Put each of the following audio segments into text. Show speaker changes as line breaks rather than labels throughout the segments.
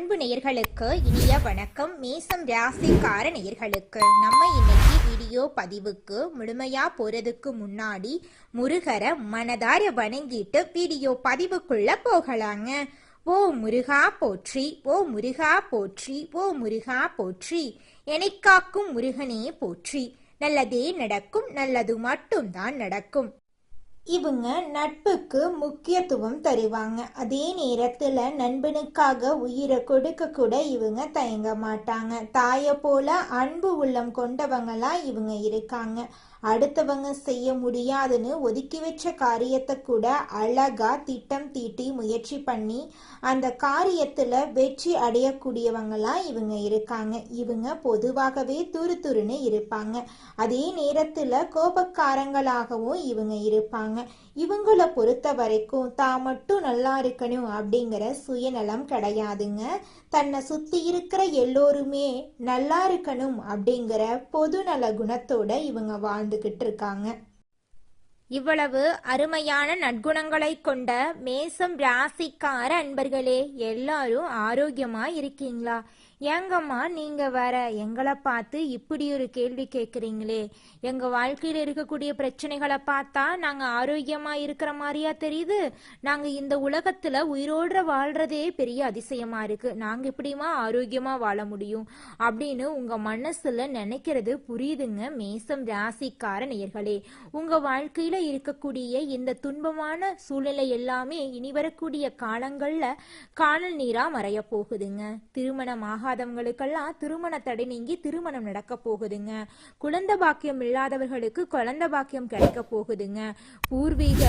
அன்பு நேயர்களுக்கு இனிய வணக்கம். மேசம் ராசிக்கார நேயர்களுக்கு நம்ம இன்னைக்கு வீடியோ பதிவுக்கு முழுமையா போறதுக்கு முன்னாடி முருகரை மனதார வணங்கிட்டு வீடியோ பதிவுக்குள்ள போகலாங்க. ஓ முருகா போற்றி, ஓ முருகா போற்றி, ஓ முருகா போற்றி, எனைக்காக்கும் முருகனே போற்றி. நல்லதே நடக்கும், நல்லது மட்டும்தான் நடக்கும். இவங்க நட்புக்கு முக்கியத்துவம் தருவாங்க. அதே நேரத்துல நண்பனுக்காக உயிரை கொடுக்க கூட இவங்க தயங்க மாட்டாங்க. தாயை போல அன்பு உள்ளம் கொண்டவங்களா இவங்க இருக்காங்க. அடுத்தவங்க செய்ய முடியாதுன்னு ஒதுக்கி வச்ச காரியத்தை கூட அழகா திட்டம் தீட்டி முயற்சி பண்ணி அந்த காரியத்துல வெற்றி அடையக்கூடியவங்களா இவங்க இருக்காங்க. இவங்க பொதுவாகவே துருதுருன்னு இருப்பாங்க. அதே நேரத்துல கோபக்காரங்களாகவும் இவங்க இருப்பாங்க. இவங்கள பொறுத்த வரைக்கும் தான் மட்டும் நல்லா இருக்கணும் அப்படிங்கிற சுயநலம் கிடையாதுங்க. தன்னை சுத்தி இருக்கிற எல்லோருமே நல்லா இருக்கணும் அப்படிங்கிற பொதுநல குணத்தோட இவங்க வாழ்ந்துகிட்டு இருக்காங்க. இவ்வளவு அருமையான நற்குணங்களை கொண்ட மேசம் ராசிக்கார அன்பர்களே, எல்லாரும் ஆரோக்கியமா இருக்கீங்களா? ஏங்கம்மா நீங்க வேற எங்களை பார்த்து இப்படி ஒரு கேள்வி கேட்குறீங்களே? எங்க வாழ்க்கையில இருக்கக்கூடிய பிரச்சனைகளை பார்த்தா நாங்க ஆரோக்கியமா இருக்கிற மாதிரியா தெரியுது? நாங்க இந்த உலகத்துல உயிரோட வாழ்றதே பெரிய அதிசயமா இருக்கு. நாங்க இப்படிமா ஆரோக்கியமா வாழ முடியும் அப்படின்னு உங்க மனசுல நினைக்கிறது புரியுதுங்க. மேசம் ராசிக்கார நேயர்களே, உங்க வாழ்க்கையில இருக்கக்கூடிய இந்த துன்பமான சூழ்நிலை எல்லாமே இனி வரக்கூடிய காலங்கள்ல காணல் நீரா மறைய போகுதுங்க. திருமணமாக ஆகாதவங்களுக்கெல்லாம் திருமண தடை நீங்கி திருமணம் நடக்க போகுதுங்க. குழந்தை பாக்கியம் இல்லாதவர்களுக்கு குழந்தை பாக்கியம் கிடைக்க போகுதுங்க. பூர்வீக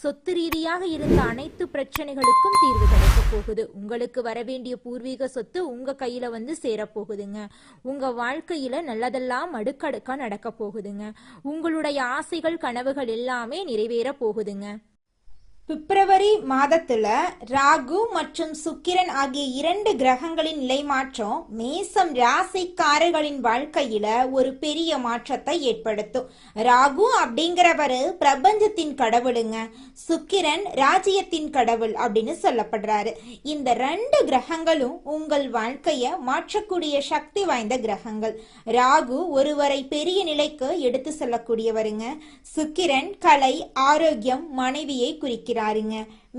சொத்து ரீதியாக இருந்த அனைத்து பிரச்சனைகளுக்கும் தீர்வு கிடைக்க போகுது. உங்களுக்கு வர வேண்டிய பூர்வீக சொத்து உங்க கையில வந்து சேரப்போகுதுங்க. உங்க வாழ்க்கையில நல்லதெல்லாம் அடுக்கடுக்கா நடக்க போகுதுங்க. உங்களுடைய ஆசைகள் கனவுகள் எல்லாமே நிறைவேற போகுதுங்க. பிப்ரவரி மாதத்துல ராகு மற்றும் சுக்கிரன் ஆகிய 2 கிரகங்களின் நிலை மாற்றம் மேசம் ராசிக்காரர்களின் வாழ்க்கையில ஒரு பெரிய மாற்றத்தை ஏற்படுத்தும். ராகு அப்படிங்கிறவரு பிரபஞ்சத்தின் கடவுளுங்க. சுக்கிரன் ராஜ்யத்தின் கடவுள் அப்படின்னு சொல்லப்படுறாரு. இந்த 2 கிரகங்களும் உங்கள் வாழ்க்கைய மாற்றக்கூடிய சக்தி வாய்ந்த கிரகங்கள். ராகு ஒருவரை பெரிய நிலைக்கு எடுத்து செல்லக்கூடியவருங்க. சுக்கிரன் கலை, ஆரோக்கியம், மனைவியை குறிக்கிறாருங்க.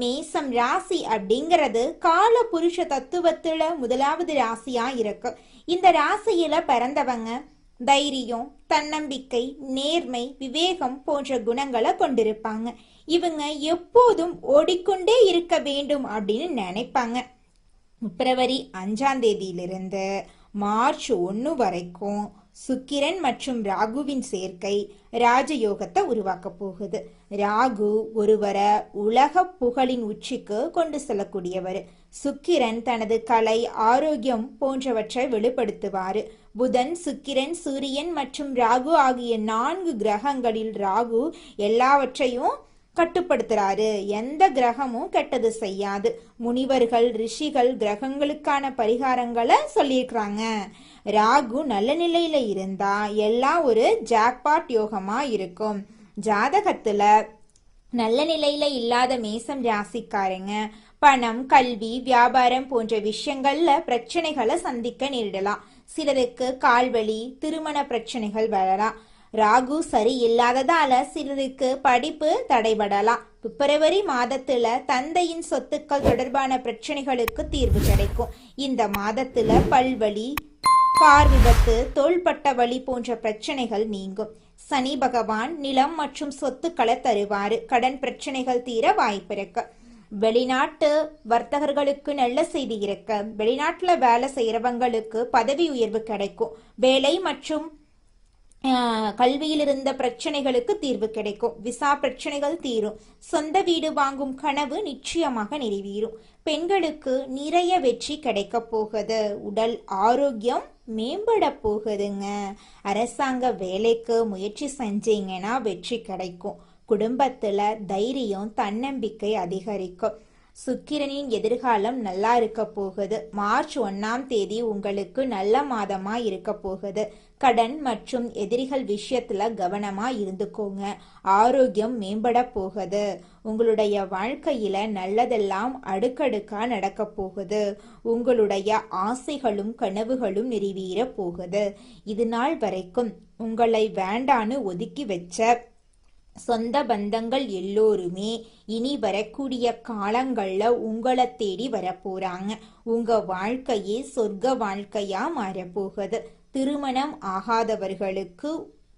மேசம் ராசி அப்படிங்கிறது கால புருஷ தத்துவத்துல முதலாவது ராசியா இருக்கு. இந்த ராசியில பிறந்தவங்க தைரியம், தன்னம்பிக்கை, நேர்மை, விவேகம் போன்ற குணங்களை கொண்டிருப்பாங்க. இவங்க எப்போதும் ஓடிக்கொண்டே இருக்க வேண்டும் அப்படின்னு நினைப்பாங்க. பிப்ரவரி 5ஆம் தேதியிலிருந்து மார்ச் 1 வரைக்கும் சுக்கிரன் மற்றும் ராகுவின் சேர்க்கை ராஜயோகத்தை உருவாக்க போகுது. ராகு ஒருவரை உலக புகழின் உச்சிக்கு கொண்டு செல்லக்கூடியவர். சுக்கிரன் தனது கலை, ஆரோக்கியம் போன்றவற்றை வெளிப்படுத்துவார். புதன், சுக்கிரன், சூரியன் மற்றும் ராகு ஆகிய 4 கிரகங்களில் ராகு எல்லாவற்றையும் கட்டுப்படுத்துறாரு. எந்த கிரகமும் கெட்டது செய்யாது. முனிவர்கள், ரிஷிகள் கிரகங்களுக்கான பரிகாரங்களை சொல்லியிருக்கிறாங்க. ராகு நல்ல நிலையில இருந்தா எல்லாம் ஒரு ஜாக்பாட் யோகமா இருக்கும். ஜாதகத்துல நல்ல நிலையில இல்லாத மேசம் ராசிக்காரங்க பணம், கல்வி, வியாபாரம் போன்ற விஷயங்கள்ல பிரச்சனைகளை சந்திக்க நேரிடலாம். சிலருக்கு கால்வலி, திருமண பிரச்சனைகள் வரலாம். ராகு சரி இல்லாததால சிலருக்கு படிப்பு தடைபடலாம். பிப்ரவரி மாதத்துல தந்தையின் சொத்துக்கள் தொடர்பான பிரச்சனைகளுக்கு தீர்வு கிடைக்கும். இந்த மாதத்துல பல்வலி, கார் விபத்து, தோள்பட்ட வலி போன்ற பிரச்சனைகள் நீங்கும். சனி பகவான் நிலம் மற்றும் சொத்துக்களை தருவாரு. கடன் பிரச்சனைகள் தீர வாய்ப்பிருக்கு. வெளிநாட்டு வர்த்தகர்களுக்கு நல்ல செய்தி இருக்கு. வெளிநாட்டுல வேலை செய்யறவங்களுக்கு பதவி உயர்வு கிடைக்கும். வேலை மற்றும் கல்வியில் இருந்த பிரச்சனைகளுக்கு தீர்வு கிடைக்கும். விசா பிரச்சனைகள் தீரும். சொந்த வீடு வாங்கும் கனவு நிச்சயமாக நிறைவேறும். பெண்களுக்கு நிறைய வெற்றி கிடைக்க போகுது. உடல் ஆரோக்கியம் மேம்பட போகுதுங்க. அரசாங்க வேலைக்கு முயற்சி செஞ்சீங்கன்னா வெற்றி கிடைக்கும். குடும்பத்துல தைரியம், தன்னம்பிக்கை அதிகரிக்கும். சுக்கிரனின் எதிர்காலம் நல்லா இருக்க போகுது. மார்ச் 1ஆம் தேதி உங்களுக்கு நல்ல மாதமா இருக்க போகுது. கடன் மற்றும் எதிரிகள் விஷயத்துல கவனமா இருந்துக்கோங்க. ஆரோக்கியம் மேம்பட போகுது. உங்களுடைய வாழ்க்கையில நல்லதெல்லாம் அடுக்கடுக்கா நடக்க போகுது. உங்களுடைய ஆசைகளும் கனவுகளும் நிறைவேற போகுது. இது நாள் வரைக்கும் உங்களை வேண்டான்னு ஒதுக்கி வச்ச சொந்த பந்தங்கள் எல்லோருமே இனி வரக்கூடிய காலங்கள்ல உங்களை தேடி வரப்போறாங்க. உங்க வாழ்க்கையே சொர்க்க வாழ்க்கையா மாறப்போகுது. திருமணம் ஆகாதவர்களுக்கு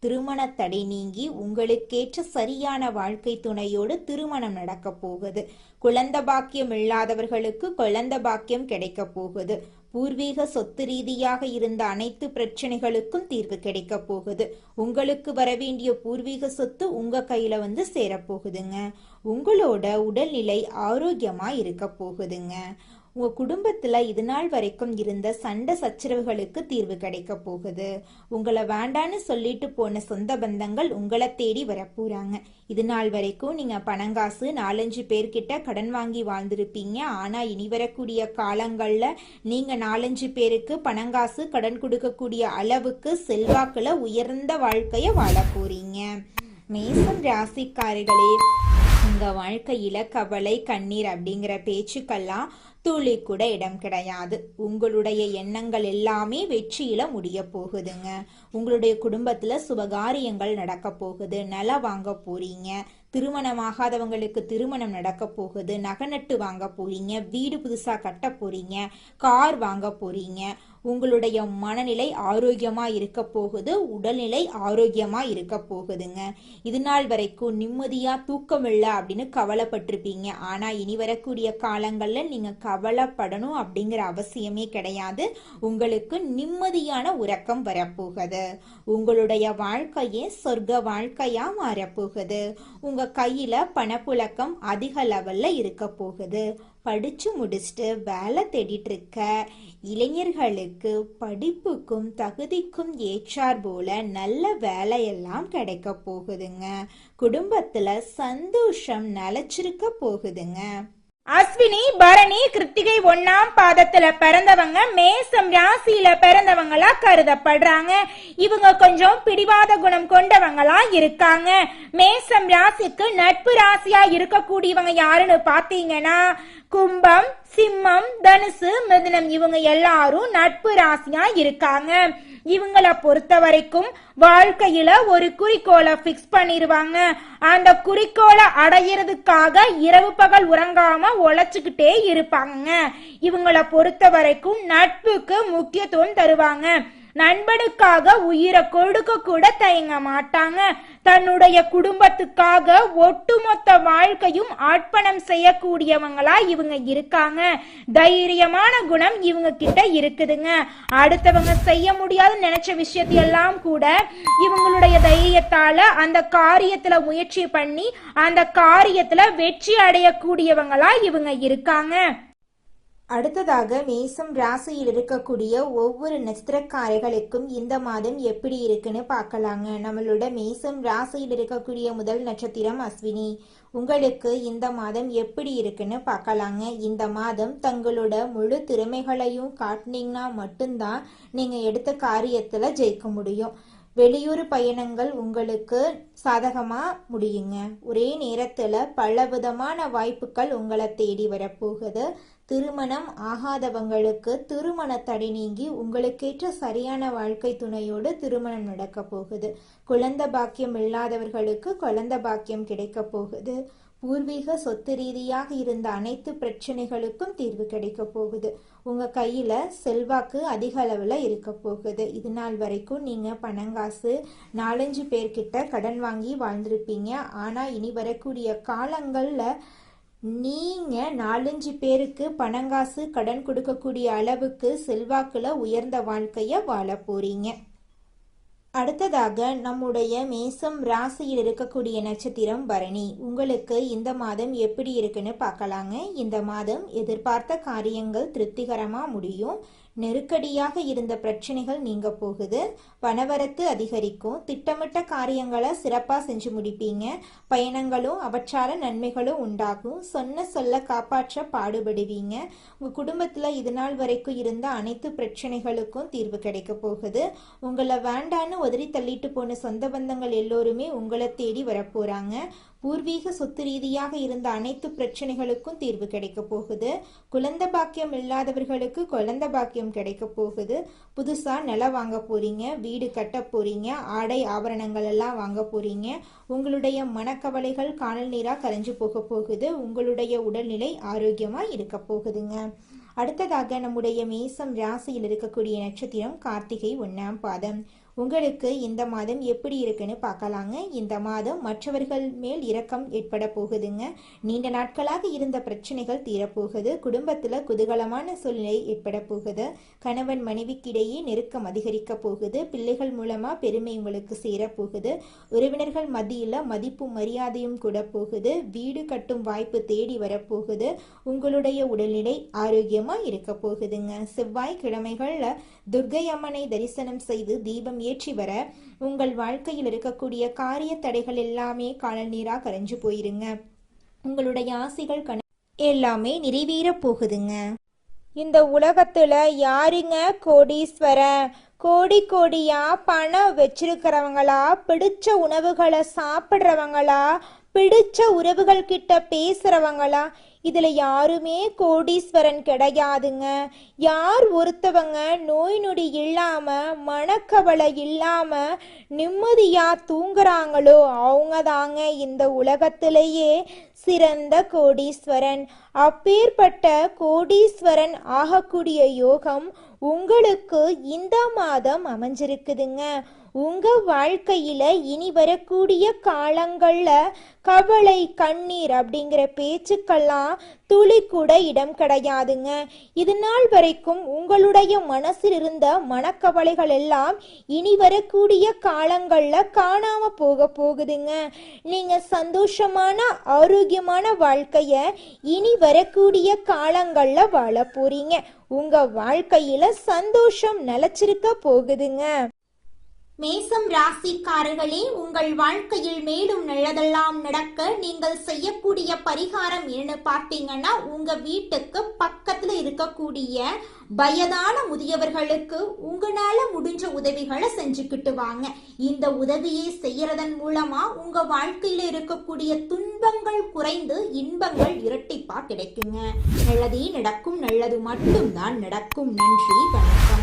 திருமண தடை நீங்கி உங்களுக்கேற்ற சரியான வாழ்க்கை துணையோடு திருமணம் நடக்க போகுது. குழந்தை பாக்கியம் இல்லாதவர்களுக்கு குழந்தை பாக்கியம் கிடைக்க போகுது. பூர்வீக சொத்து ரீதியாக இருந்த அனைத்து பிரச்சனைகளுக்கும் தீர்வு கிடைக்க போகுது. உங்களுக்கு வரவேண்டிய பூர்வீக சொத்து உங்க கையில வந்து சேரப்போகுதுங்க. உங்களோட உடல்நிலை ஆரோக்கியமா இருக்க போகுதுங்க. உங்க குடும்பத்துல இது நாள் வரைக்கும் இருந்த சண்டை சச்சரவுகளுக்கு தீர்வு கிடைக்க போகுது. உங்களை வேண்டான்னு சொல்லிட்டு போன சொந்த பந்தங்கள் உங்களை தேடி வரப்போறாங்க. இது நாள் வரைக்கும் நீங்க பணங்காசு 4-5 பேர்கிட்ட கடன் வாங்கி வாழ்ந்திருப்பீங்க. ஆனா இனி வரக்கூடிய காலங்கள்ல நீங்க 4-5 பேருக்கு பணங்காசு கடன் கொடுக்கக்கூடிய அளவுக்கு செல்வாக்குல உயர்ந்த வாழ்க்கைய வாழ போறீங்க. மேசம் ராசிக்காரர்களே, உங்க வாழ்க்கையில கவலை கண்ணீர் அப்படிங்கிற பேச்சுக்கெல்லாம் துளி கூட இடம் கிடையாது. உங்களுடைய எண்ணங்கள் எல்லாமே வெற்றியில முடிய போகுதுங்க. உங்களுடைய குடும்பத்துல சுபகாரியங்கள் நடக்க போகுது. நிலம் வாங்க போறீங்க. திருமணமாகாதவங்களுக்கு திருமணம் நடக்க போகுது. நகை நட்டு வாங்க போறீங்க. வீடு புதுசா கட்ட போறீங்க. கார் வாங்க போறீங்க. உங்களுடைய மனநிலை ஆரோக்கியமா இருக்க போகுது. உடல்நிலை ஆரோக்கியமா இருக்க போகுதுங்க. இது நாள் வரைக்கும் நிம்மதியா தூக்கம் இல்லை அப்படின்னு கவலைப்பட்டிருப்பீங்க. ஆனா இனி வரக்கூடிய காலங்கள்ல நீங்க கவலைப்படணும் அப்படிங்கிற அவசியமே கிடையாது. உங்களுக்கு நிம்மதியான உறக்கம் வரப்போகுது. உங்களுடைய வாழ்க்கையே சொர்க்க வாழ்க்கையா மாறப்போகுது. உங்க கையில பணப்புழக்கம் அதிக லெவல்ல இருக்க போகுது. படிச்சு முடிச்சுட்டு வேலை தேடிட்டு இருக்க இளைஞர்களுக்கு படிப்புக்கும் தகுதிக்கும் ஏற்றார் போல நல்ல வேலையெல்லாம் கிடைக்க போகுதுங்க. குடும்பத்துல சந்தோஷம் நிலைச்சிருக்க போகுதுங்க.
அஸ்வினி, பரணி, கிருத்திகை 1ஆம் பாதத்துல பிறந்தவங்க மேசம் ராசியில பிறந்தவங்களா கருதப்படுறாங்க. இவங்க கொஞ்சம் பிடிவாத குணம் கொண்டவங்களா இருக்காங்க. மேசம் ராசிக்கு நட்பு ராசியா இருக்கக்கூடியவங்க யாருன்னு பாத்தீங்கன்னா கும்பம், சிம்மம், தனுசு, மிதுனம் இவங்க எல்லாரும் நட்பு ராசியா இருக்காங்க. இவங்கள பொறுத்த வரைக்கும் வாழ்க்கையில ஒரு குறிக்கோளை பிக்ஸ் பண்ணிருவாங்க. அந்த குறிக்கோளை அடையிறதுக்காக இரவு பகல் உறங்காம உழைச்சுக்கிட்டே இருப்பாங்க. இவங்கள பொறுத்த வரைக்கும் நட்புக்கு முக்கியத்துவம் தருவாங்க. நண்பனுக்காக உயிரை கொடுக்க கூட தயங்க மாட்டாங்க. தன்னுடைய குடும்பத்துக்காக ஒட்டுமொத்த வாழ்க்கையும் அர்ப்பணம் செய்யக்கூடியவங்களா இவங்க இருக்காங்க. தைரியமான குணம் இவங்க கிட்ட இருக்குதுங்க. அடுத்தவங்க செய்ய முடியாத நினைச்ச விஷயத்தையெல்லாம் கூட இவங்களுடைய தைரியத்தால அந்த காரியத்துல முயற்சி பண்ணி அந்த காரியத்துல வெற்றி அடையக்கூடியவங்களா இவங்க இருக்காங்க.
அடுத்ததாக மேசம் ராசியில் இருக்கக்கூடிய ஒவ்வொரு நட்சத்திரக்காரர்களுக்கும் இந்த மாதம் எப்படி இருக்குன்னு பார்க்கலாங்க. நம்மளோட மேசம் ராசியில் இருக்கக்கூடிய முதல் நட்சத்திரம் அஸ்வினி. உங்களுக்கு இந்த மாதம் எப்படி இருக்குன்னு பார்க்கலாங்க. இந்த மாதம் தங்களோட முழு திறமைகளையும் காட்டினீங்கன்னா மட்டும்தான் நீங்க எடுத்த காரியத்துல ஜெயிக்க முடியும். வெளியூர் பயணங்கள் உங்களுக்கு சாதகமா முடியுங்க. ஒரே நேரத்துல பலவிதமான வாய்ப்புகள் உங்களை தேடி வரப்போகுது. திருமணம் ஆகாதவங்களுக்கு திருமண தடை நீங்கி உங்களுக்கேற்ற சரியான வாழ்க்கை துணையோடு திருமணம் நடக்க போகுது. குழந்தை பாக்கியம் இல்லாதவர்களுக்கு குழந்தை பாக்கியம் கிடைக்க போகுது. பூர்வீக சொத்து ரீதியாக இருந்த அனைத்து பிரச்சனைகளுக்கும் தீர்வு கிடைக்க போகுது. உங்க கையில செல்வாக்கு அதிக அளவுல இருக்க போகுது. இது நாள் வரைக்கும் நீங்க பணங்காசு 4-5 பேர்கிட்ட கடன் வாங்கி வாழ்ந்திருப்பீங்க. ஆனா இனி வரக்கூடிய காலங்கள்ல நீங்க 4-5 பேருக்கு பணங்காசு கடன் கொடுக்கக்கூடிய அளவுக்கு செல்வாக்குல உயர்ந்த வாழ்க்கைய வாழ போறீங்க. அடுத்ததாக நம்முடைய மேசம் ராசியில் இருக்கக்கூடிய நட்சத்திரம் பரணி. உங்களுக்கு இந்த மாதம் எப்படி இருக்குன்னு பார்க்கலாங்க. இந்த மாதம் எதிர்பார்த்த காரியங்கள் திருப்திகரமா முடியும். நெருக்கடியாக இருந்த பிரச்சனைகள் நீங்க போகுது. பணவரத்து அதிகரிக்கும். திட்டமிட்ட காரியங்களை சிறப்பா செஞ்சு முடிப்பீங்க. பயணங்களும் அவற்றால நன்மைகளும் உண்டாகும். சொன்ன சொல்ல காப்பாற்ற பாடுபடுவீங்க. உங்க குடும்பத்துல இது நாள் வரைக்கும் இருந்த அனைத்து பிரச்சனைகளுக்கும் தீர்வு கிடைக்க போகுது. உங்களை வேண்டான்னு உதறி தள்ளிட்டு போன சொந்த பந்தங்கள் எல்லோருமே உங்களை தேடி வரப்போறாங்க. பூர்வீக சொத்து ரீதியாக இருந்த அனைத்து பிரச்சனைகளுக்கும் தீர்வு கிடைக்க போகுது. குழந்தை பாக்கியம் இல்லாதவர்களுக்கு குழந்தை பாக்கியம் கிடைக்க போகுது. புதுசா நிலம் வாங்க போறீங்க, வீடு கட்ட போறீங்க, ஆடை ஆபரணங்கள் எல்லாம் வாங்க போறீங்க. உங்களுடைய மனக்கவலைகள் காணல் நீரா கரைஞ்சு போக போகுது. உங்களுடைய உடல்நிலை ஆரோக்கியமா இருக்க போகுதுங்க. அடுத்ததாக நம்முடைய மேசம் ராசியில் இருக்கக்கூடிய நட்சத்திரம் கார்த்திகை 1ஆம் பாதம். உங்களுக்கு இந்த மாதம் எப்படி இருக்குன்னு பார்க்கலாங்க. இந்த மாதம் மற்றவர்கள் மேல் இரக்கம் ஏற்பட போகுதுங்க. நீண்ட நாட்களாக இருந்த பிரச்சனைகள் தீரப்போகுது. குடும்பத்துல குதூகலமான சூழ்நிலை ஏற்பட போகுது. கணவன் மனைவிக்கிடையே நெருக்கம் அதிகரிக்க போகுது. பிள்ளைகள் மூலமா பெருமை உங்களுக்கு சேரப்போகுது. உறவினர்கள் மத்தியில மதிப்பும் மரியாதையும் கூட போகுது. வீடு கட்டும் வாய்ப்பு தேடி வரப்போகுது. உங்களுடைய உடல்நிலை ஆரோக்கியமா இருக்க போகுதுங்க. செவ்வாய்க்கிழமைகள்ல துர்க்கை அம்மனை தரிசனம் செய்து தீபம் ஏற்றி வர உங்கள் வாழ்க்கையில் இருக்கக்கூடிய காரிய தடைகள் எல்லாமே காணல் நீரா கரைஞ்சு போயிருங்க. உங்களுடைய ஆசைகள் எல்லாமே நிறைவேற போகுதுங்க.
இந்த உலகத்துல யாருங்க கோடீஸ்வரன்? கோடி கோடியா பணம் வச்சிருக்கிறவங்களா, பிடிச்ச உணவுகளை சாப்பிட்றவங்களா, பிடிச்ச உறவுகள் கிட்ட பேசுறவங்களா? இதுல யாருமே கோடீஸ்வரன் கிடையாதுங்க. யார் ஒருத்தவங்க நோய் நொடி இல்லாம மனக்கவலை இல்லாம நிம்மதியா தூங்குறாங்களோ அவங்க தாங்க இந்த உலகத்திலேயே சிறந்த கோடீஸ்வரன். அப்பேற்பட்ட கோடீஸ்வரன் ஆகக்கூடிய யோகம் உங்களுக்கு இந்த மாதம் அமைஞ்சிருக்குதுங்க. உங்க வாழ்க்கையில இனி வரக்கூடிய காலங்கள்ல கவலை கண்ணீர் அப்படிங்கிற பேச்சுக்கெல்லாம் துளி கூட இடம் கிடையாதுங்க. இது நாள் வரைக்கும் உங்களுடைய மனசில் இருந்த மனக்கவலைகள் எல்லாம் இனி வரக்கூடிய காலங்கள்ல காணாம போகுதுங்க. நீங்க சந்தோஷமான ஆரோக்கியமான வாழ்க்கைய இனி வரக்கூடிய காலங்கள்ல வாழ போறீங்க. உங்க வாழ்க்கையில சந்தோஷம் நிலைச்சிருக்க போகுதுங்க.
மேசம் ராசிக்காரர்களே, உங்கள் வாழ்க்கையில் மேலும் நல்லதெல்லாம் நடக்க நீங்கள் செய்யக்கூடிய பரிகாரம் என்னன்னு பார்த்தீங்கன்னா, உங்க வீட்டுக்கு பக்கத்துல இருக்கக்கூடிய வயதான முதியவர்களுக்கு உங்களால முடிஞ்ச உதவிகளை செஞ்சுக்கிட்டு வாங்க. இந்த உதவியை செய்யறதன் மூலமா உங்க வாழ்க்கையில இருக்கக்கூடிய துன்பங்கள் குறைந்து இன்பங்கள் இரட்டிப்பா கிடைக்குங்க. நல்லதே நடக்கும், நல்லது மட்டும்தான் நடக்கும். நன்றி, வணக்கம்.